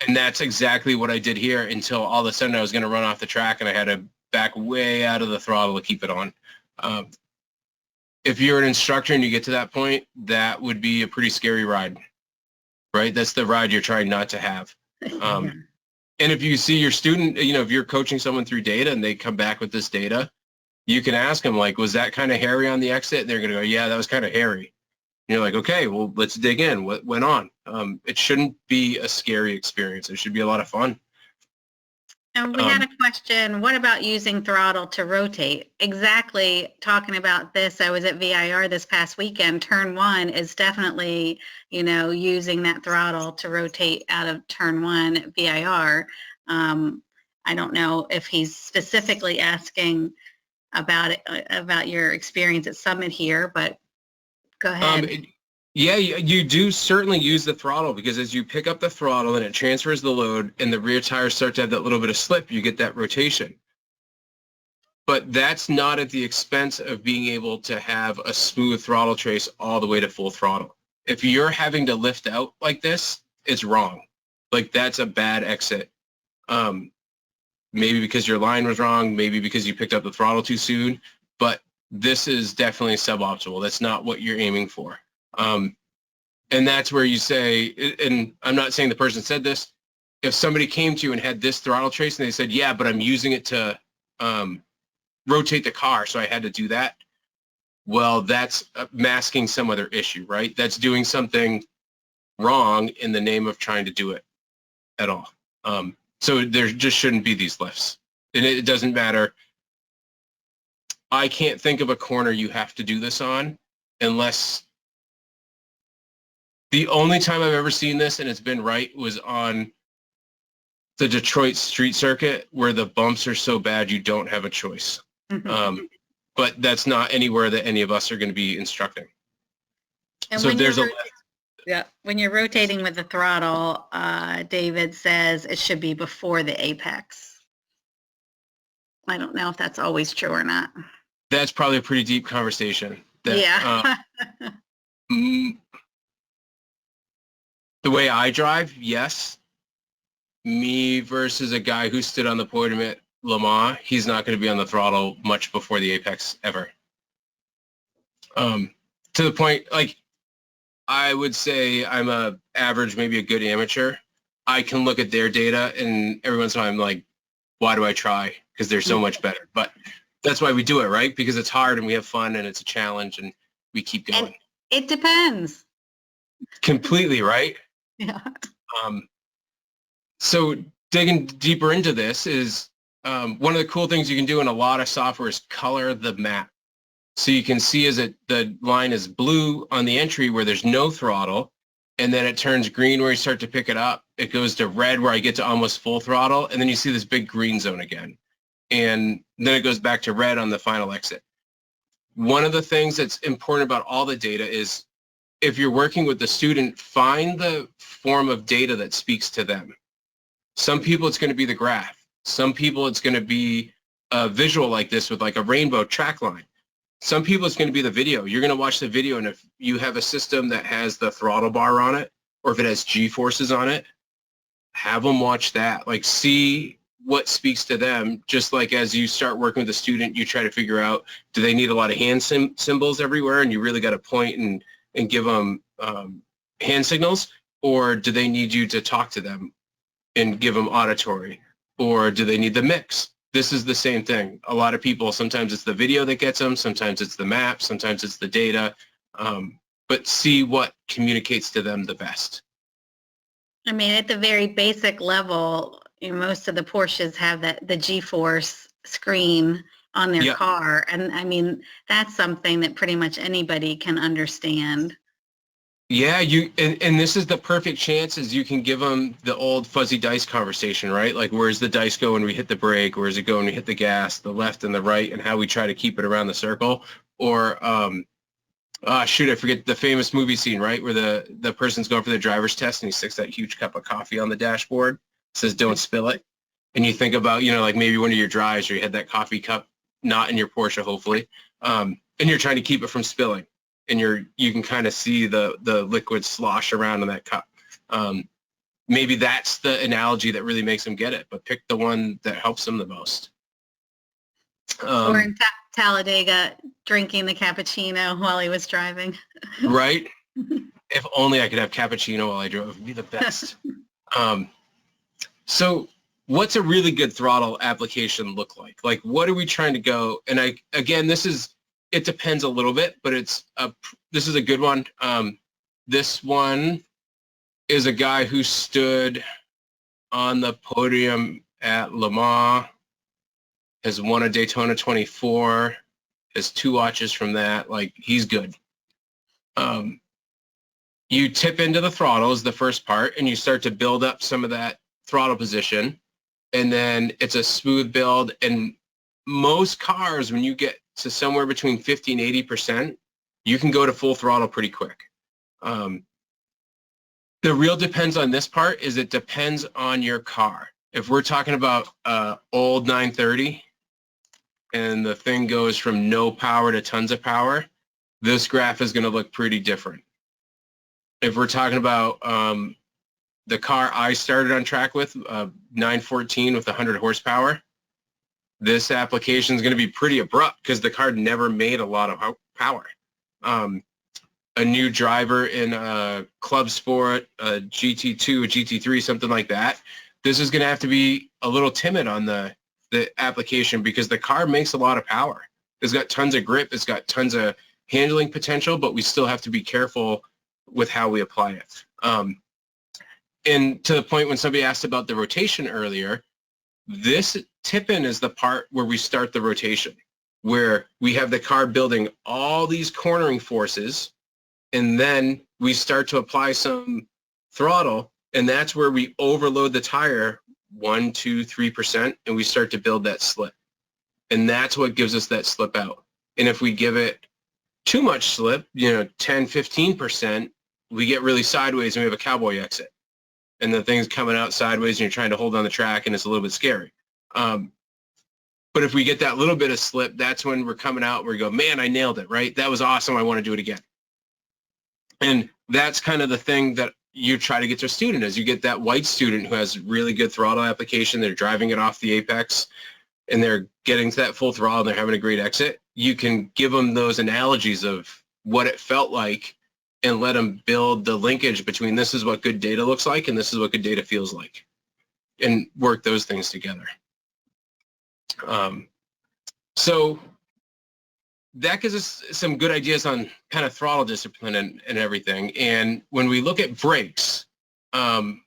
And that's exactly what I did here until all of a sudden I was going to run off the track and I had to back way out of the throttle to keep it on. If you're an instructor and you get to that point, that would be a pretty scary ride, right? That's the ride you're trying not to have. And if you see your student, if you're coaching someone through data and they come back with this data, you can ask them, like, was that kind of hairy on the exit? And they're going to go, yeah, that was kind of hairy. And you're like, okay, well, let's dig in. What went on? It shouldn't be a scary experience. It should be a lot of fun. And we had a question, what about using throttle to rotate? Exactly, talking about this, I was at VIR this past weekend. Turn 1 is definitely, using that throttle to rotate out of turn 1 VIR. I don't know if he's specifically asking about it, about your experience at Summit here, but go ahead. Yeah, you do certainly use the throttle, because as you pick up the throttle and it transfers the load and the rear tires start to have that little bit of slip, you get that rotation. But that's not at the expense of being able to have a smooth throttle trace all the way to full throttle. If you're having to lift out like this, it's wrong. Like, that's a bad exit. Maybe because your line was wrong, maybe because you picked up the throttle too soon, but this is definitely suboptimal. That's not what you're aiming for. And that's where you say, and I'm not saying the person said this, if somebody came to you and had this throttle trace and they said, yeah, but I'm using it to rotate the car, so I had to do that. Well, that's masking some other issue, right? That's doing something wrong in the name of trying to do it at all. So there just shouldn't be these lifts. And it doesn't matter. I can't think of a corner you have to do this on unless... The only time I've ever seen this, and it's been right, was on the Detroit street circuit, where the bumps are so bad you don't have a choice. But that's not anywhere that any of us are going to be instructing. And so there's a... Yeah, when you're rotating with the throttle, David says it should be before the apex. I don't know if that's always true or not. That's probably a pretty deep conversation. Yeah. The way I drive, yes. Me versus a guy who stood on the podium at Le Mans, he's not going to be on the throttle much before the apex ever. To the point, like, I would say I'm a average, maybe a good amateur. I can look at their data, and every once in a while I'm like, why do I try? Because they're so much better. But that's why we do it, right? Because it's hard and we have fun and it's a challenge and we keep going. And it depends. Completely, right? Yeah. So digging deeper into this is one of the cool things you can do in a lot of software is color the map. So you can see the line is blue on the entry where there's no throttle, and then it turns green where you start to pick it up. It goes to red where I get to almost full throttle, and then you see this big green zone again. And then it goes back to red on the final exit. One of the things that's important about all the data is, if you're working with the student, find the form of data that speaks to them. Some people it's going to be the graph. Some people it's going to be a visual like this with like a rainbow track line. Some people it's going to be the video. You're going to watch the video, and if you have a system that has the throttle bar on it, or if it has G-forces on it, have them watch that. Like, see what speaks to them. Just like as you start working with a student, you try to figure out, do they need a lot of hand symbols everywhere, and you really got to point and give them hand signals, or do they need you to talk to them and give them auditory, or do they need the mix? This is the same thing. A lot of people, sometimes it's the video that gets them, sometimes it's the map, sometimes it's the data, but see what communicates to them the best. I mean, at the very basic level, most of the Porsches have the G-force screen on their car. And I mean, that's something that pretty much anybody can understand. Yeah, and this is the perfect chance, is you can give them the old fuzzy dice conversation, right? Like, where's the dice go when we hit the brake? Where's it go when we hit the gas, the left and the right, and how we try to keep it around the circle? Or, shoot, I forget the famous movie scene, right? Where the person's going for the driver's test and he sticks that huge cup of coffee on the dashboard, says, don't spill it. And you think about, like maybe one of your drives where you had that coffee cup, not in your Porsche, hopefully, and you're trying to keep it from spilling. And you can kind of see the liquid slosh around in that cup. Maybe that's the analogy that really makes them get it, but pick the one that helps them the most. Or in Talladega, drinking the cappuccino while he was driving. Right? If only I could have cappuccino while I drove. It would be the best. So what's a really good throttle application look like? Like, what are we trying to go? And it depends a little bit, but this is a good one. This one is a guy who stood on the podium at Le Mans, has won a Daytona 24, has 2 watches from that. Like, he's good. You tip into the throttle is the first part, and you start to build up some of that throttle position, and then it's a smooth build. And most cars, when you get to somewhere between 50 and 80%, you can go to full throttle pretty quick. The real depends on this part is it depends on your car. If we're talking about old 930 and the thing goes from no power to tons of power, this graph is going to look pretty different. If we're talking about the car I started on track with, 914 with 100 horsepower, this application is going to be pretty abrupt because the car never made a lot of power. A new driver in a club sport, a GT2, a GT3, something like that, this is going to have to be a little timid on the application because the car makes a lot of power. It's got tons of grip. It's got tons of handling potential, but we still have to be careful with how we apply it. And to the point when somebody asked about the rotation earlier, this tip-in is the part where we start the rotation, where we have the car building all these cornering forces, and then we start to apply some throttle, and that's where we overload the tire 1, 2, 3%, and we start to build that slip. And that's what gives us that slip out. And if we give it too much slip, 10, 15%, we get really sideways and we have a cowboy exit. And the thing's coming out sideways and you're trying to hold on the track and it's a little bit scary. But if we get that little bit of slip, that's when we're coming out where we go, man, I nailed it, right? That was awesome. I want to do it again. And that's kind of the thing that you try to get to a student is you get that white student who has really good throttle application. They're driving it off the apex and they're getting to that full throttle and they're having a great exit. You can give them those analogies of what it felt like and let them build the linkage between this is what good data looks like and this is what good data feels like and work those things together. So that gives us some good ideas on kind of throttle discipline and everything. And when we look at brakes, how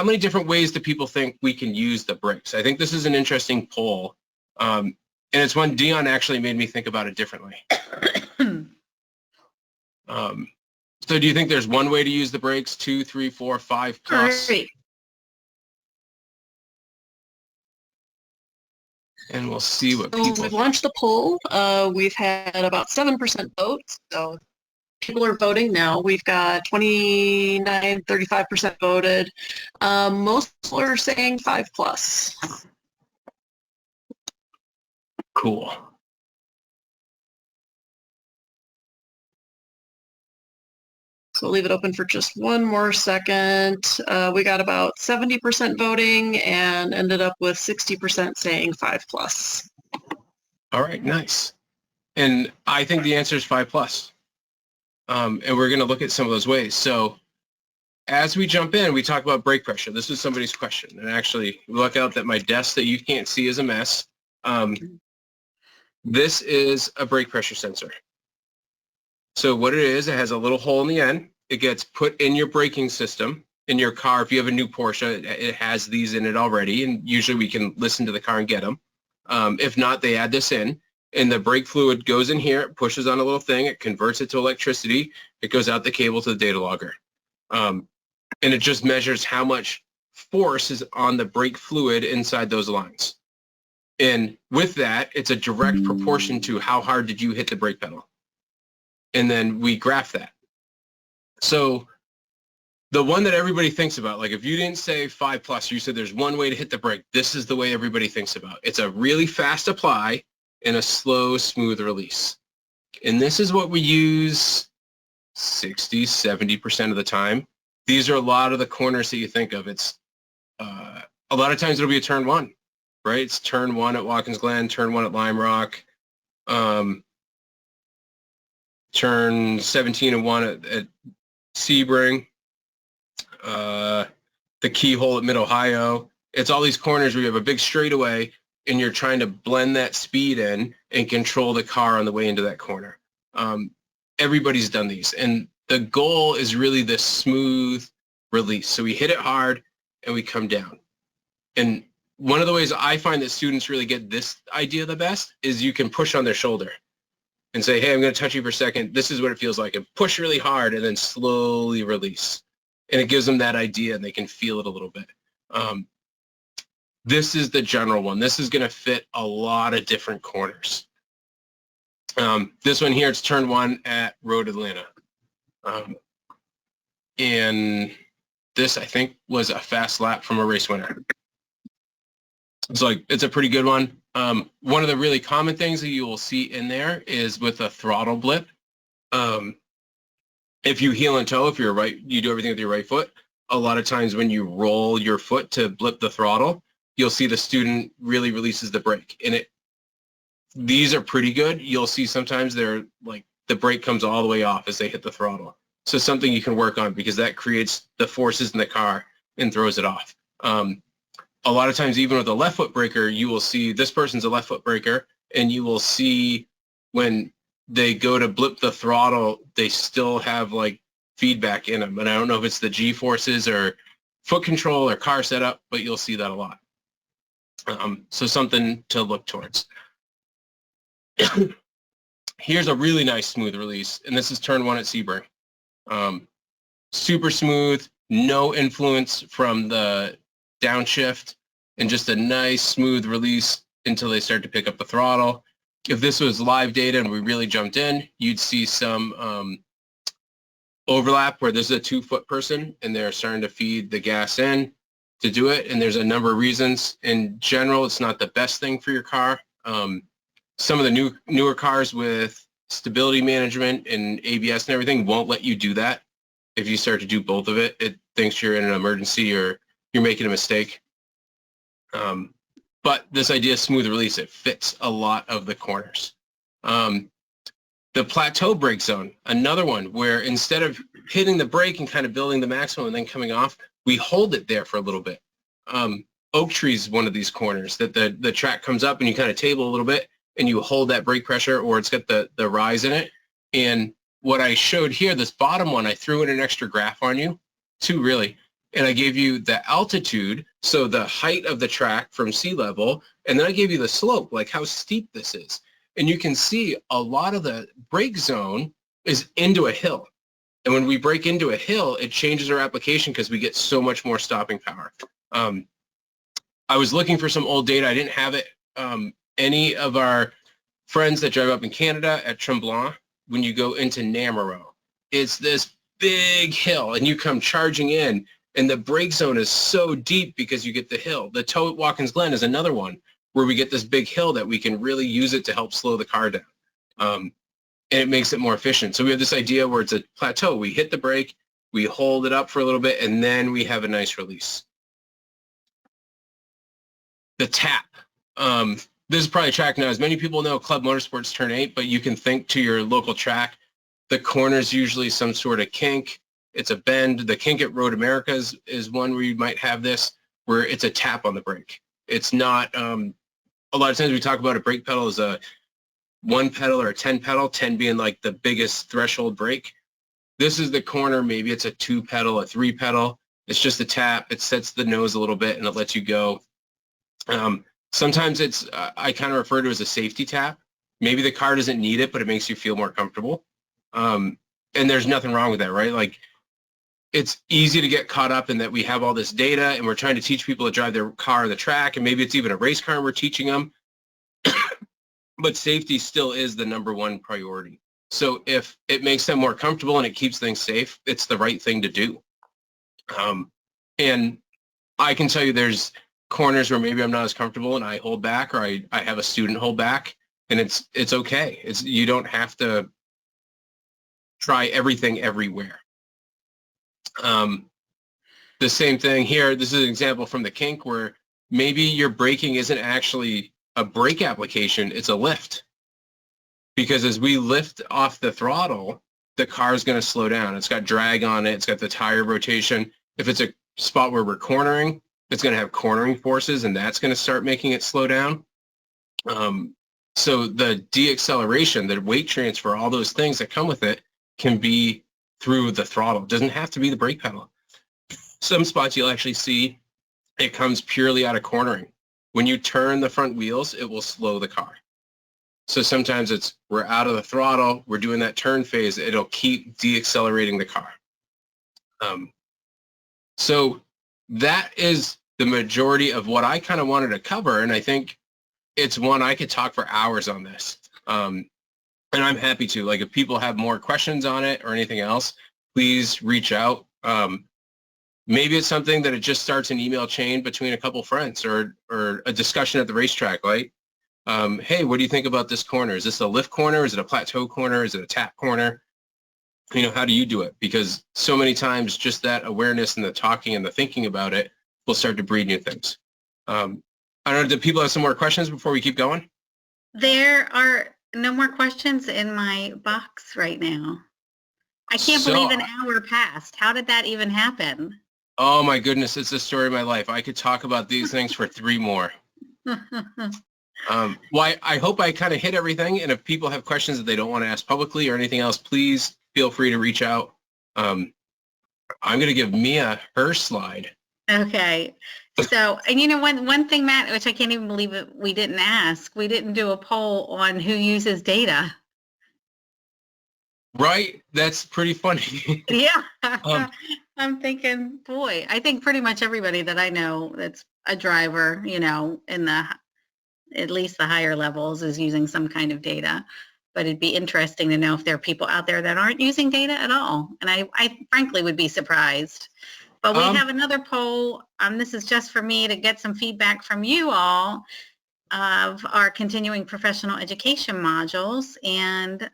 many different ways do people think we can use the brakes? I think this is an interesting poll. And it's one Dion actually made me think about it differently. So do you think there's one way to use the brakes, 2, 3, 4, 5 plus? Great. And we'll see what So people... we've launched the poll. We've had about 7% vote. So people are voting now. We've got 35% voted. Most people are saying 5 plus. Cool. So we'll leave it open for just one more second. We got about 70% voting and ended up with 60% saying 5 plus. All right, nice. And I think the answer is 5 plus. And we're going to look at some of those ways. So as we jump in, we talk about brake pressure. This is somebody's question. And actually, look out that my desk that you can't see is a mess. This is a brake pressure sensor. So what it is, it has a little hole in the end. It gets put in your braking system in your car. If you have a new Porsche, it has these in it already, and usually we can listen to the car and get them. If not, they add this in, and the brake fluid goes in here, it pushes on a little thing, it converts it to electricity, it goes out the cable to the data logger. And it just measures how much force is on the brake fluid inside those lines. And with that, it's a direct proportion to how hard did you hit the brake pedal. And then we graph that. So the one that everybody thinks about, like if you didn't say 5 plus, you said there's one way to hit the brake, this is the way everybody thinks about. It's a really fast apply and a slow, smooth release. And this is what we use 60, 70% of the time. These are a lot of the corners that you think of. It's a lot of times it'll be a turn 1, right? It's turn 1 at Watkins Glen, turn 1 at Lime Rock, turn 17 and 1 at Sebring, the keyhole at Mid-Ohio. It's all these corners where you have a big straightaway and you're trying to blend that speed in and control the car on the way into that corner. Everybody's done these. And the goal is really this smooth release. So we hit it hard and we come down. And one of the ways I find that students really get this idea the best is you can push on their shoulder and say, hey, I'm going to touch you for a second. This is what it feels like. And push really hard and then slowly release. And it gives them that idea and they can feel it a little bit. This is the general one. This is going to fit a lot of different corners. This one here, it's turn 1 at Road Atlanta. And this, I think, was a fast lap from a race winner. So it's a pretty good one. One of the really common things that you will see in there is with a throttle blip. If you heel and toe, if you're right, you do everything with your right foot. A lot of times when you roll your foot to blip the throttle, you'll see the student really releases the brake. And these are pretty good. You'll see sometimes they're like the brake comes all the way off as they hit the throttle. So something you can work on because that creates the forces in the car and throws it off. A lot of times, even with a left foot braker, you will see this person's a left foot braker, and you will see when they go to blip the throttle, they still have like feedback in them. And I don't know if it's the G forces or foot control or car setup, but you'll see that a lot. So something to look towards. Here's a really nice smooth release, and this is turn 1 at Sebring. Super smooth, no influence from the downshift, and just a nice smooth release until they start to pick up the throttle. If this was live data and we really jumped in, you'd see some overlap where this is a 2-foot person and they're starting to feed the gas in to do it. And there's a number of reasons. In general, it's not the best thing for your car. Some of the newer cars with stability management and ABS and everything won't let you do that. If you start to do both of it, it thinks you're in an emergency or you're making a mistake. But this idea of smooth release, it fits a lot of the corners. The plateau brake zone, another one where instead of hitting the brake and kind of building the maximum and then coming off, we hold it there for a little bit. Oak tree is one of these corners that the track comes up and you kind of table a little bit and you hold that brake pressure, or it's got the rise in it. And what I showed here, this bottom one, I threw in an extra graph on you, 2 really, and I gave you the altitude, so the height of the track from sea level, and then I gave you the slope, like how steep this is. And you can see a lot of the brake zone is into a hill. And when we break into a hill, it changes our application because we get so much more stopping power. I was looking for some old data. I didn't have it. Any of our friends that drive up in Canada at Tremblant, when you go into Namaro, it's this big hill and you come charging in and the brake zone is so deep because you get the hill. The toe at Watkins Glen is another one where we get this big hill that we can really use it to help slow the car down. And it makes it more efficient. So we have this idea where it's a plateau. We hit the brake, we hold it up for a little bit, and then we have a nice release. The tap. This is probably a track now. As many people know, Club Motorsports turn 8, but you can think to your local track. The corner's usually some sort of kink. It's a bend. The kink at Road Americas is one where you might have this, where it's a tap on the brake. It's not, a lot of times we talk about a brake pedal as a 1 pedal or a 10 pedal, 10 being like the biggest threshold brake. This is the corner. Maybe it's a 2 pedal, a 3 pedal. It's just a tap. It sets the nose a little bit and it lets you go. Sometimes it's, I kind of refer to as a safety tap. Maybe the car doesn't need it, but it makes you feel more comfortable. And there's nothing wrong with that, right? Like, it's easy to get caught up in that we have all this data and we're trying to teach people to drive their car on the track, and maybe it's even a race car and we're teaching them. But safety still is the #1 priority. So if it makes them more comfortable and it keeps things safe, it's the right thing to do. And I can tell you there's corners where maybe I'm not as comfortable and I hold back, or I have a student hold back, and it's okay. You don't have to try everything everywhere. The same thing here. This is an example from the kink where maybe your braking isn't actually a brake application, it's a lift. Because as we lift off the throttle, the car is going to slow down. It's got drag on it. It's got the tire rotation. If it's a spot where we're cornering, it's going to have cornering forces, and that's going to start making it slow down. So the deacceleration, the weight transfer, all those things that come with it can be through the throttle. It doesn't have to be the brake pedal. Some spots you'll actually see it comes purely out of cornering. When you turn the front wheels, it will slow the car. So sometimes we're out of the throttle, we're doing that turn phase, it'll keep deaccelerating the car. So that is the majority of what I kind of wanted to cover, and I think it's one I could talk for hours on this. And I'm happy to. Like, if people have more questions on it or anything else, please reach out. Maybe it's something that it just starts an email chain between a couple friends, or a discussion at the racetrack, like, hey, what do you think about this corner? Is this a lift corner? Is it a plateau corner? Is it a tap corner? You know, how do you do it? Because so many times just that awareness and the talking and the thinking about it will start to breed new things. I don't know, do people have some more questions before we keep going? There are no more questions in my box right now. I can't believe an hour passed. How did that even happen? Oh my goodness, it's the story of my life. I could talk about these things for 3 more. Well, I hope I kind of hit everything, and if people have questions that they don't want to ask publicly or anything else, please feel free to reach out. I'm going to give Mia her slide. Okay. So, and you know, one thing, Matt, which I can't even believe it, we didn't ask, we didn't do a poll on who uses data. Right? That's pretty funny. Yeah. I'm thinking, boy, I think pretty much everybody that I know that's a driver, you know, in the, at least the higher levels, is using some kind of data. But it'd be interesting to know if there are people out there that aren't using data at all. And I frankly would be surprised. But we have another poll. This is just for me to get some feedback from you all of our continuing professional education modules, and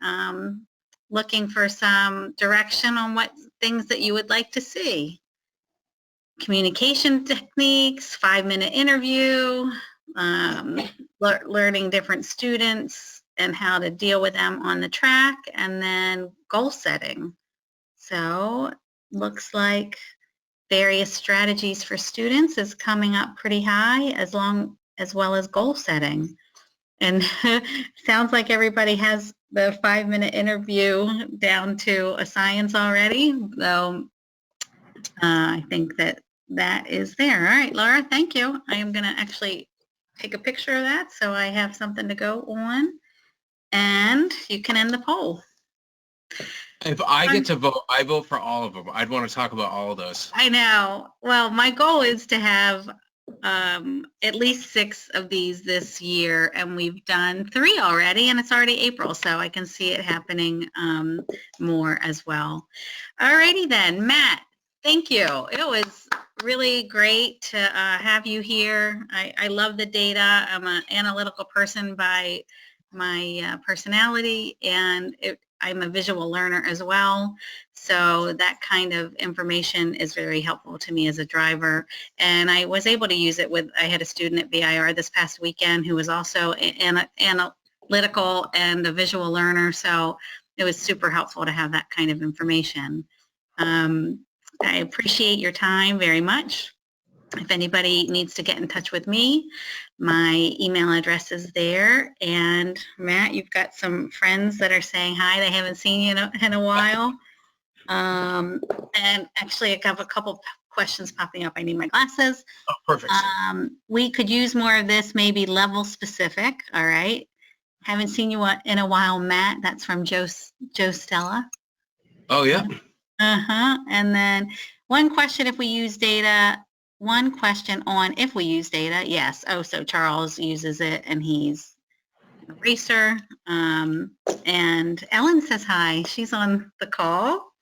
looking for some direction on what things that you would like to see. Communication techniques, 5-minute interview, learning different students and how to deal with them on the track, and then goal setting. So looks like various strategies for students is coming up pretty high, as well as goal setting. And sounds like everybody has the 5-minute interview down to a science already. So I think that is there. All right, Laura, thank you. I am going to actually take a picture of that so I have something to go on, and you can end the poll. If I get to vote, I vote for all of them. I'd want to talk about all of those. I know. Well, my goal is to have at least 6 of these this year, and we've done 3 already, and it's already April, so I can see it happening more as well. Alrighty then, Matt, thank you. It was really great to have you here. I love the data. I'm an analytical person by my personality, and I'm a visual learner as well. So that kind of information is very helpful to me as a driver. And I was able to use it I had a student at VIR this past weekend who was also analytical and a visual learner. So it was super helpful to have that kind of information. I appreciate your time very much. If anybody needs to get in touch with me, my email address is there. And Matt, you've got some friends that are saying hi. They haven't seen you in a while. And actually, I have a couple questions popping up. I need my glasses. Oh, perfect. We could use more of this, maybe level specific. All right. Haven't seen you in a while, Matt. That's from Joe Stella. Oh, yeah. And then one question if we use data. One question on if we use data. Yes. Oh, so Charles uses it, and he's a racer. And Ellen says hi. She's on the call.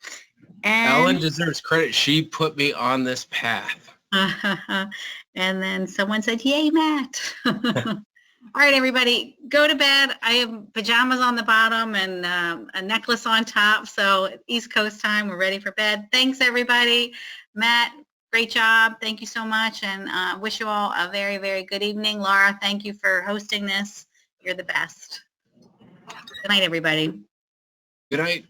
And Ellen deserves credit. She put me on this path. And then someone said, yay, Matt. All right, everybody, go to bed. I have pajamas on the bottom and a necklace on top. So East Coast time, we're ready for bed. Thanks, everybody. Matt, great job. Thank you so much, and wish you all a very, very good evening. Laura, thank you for hosting this. You're the best. Good night, everybody. Good night.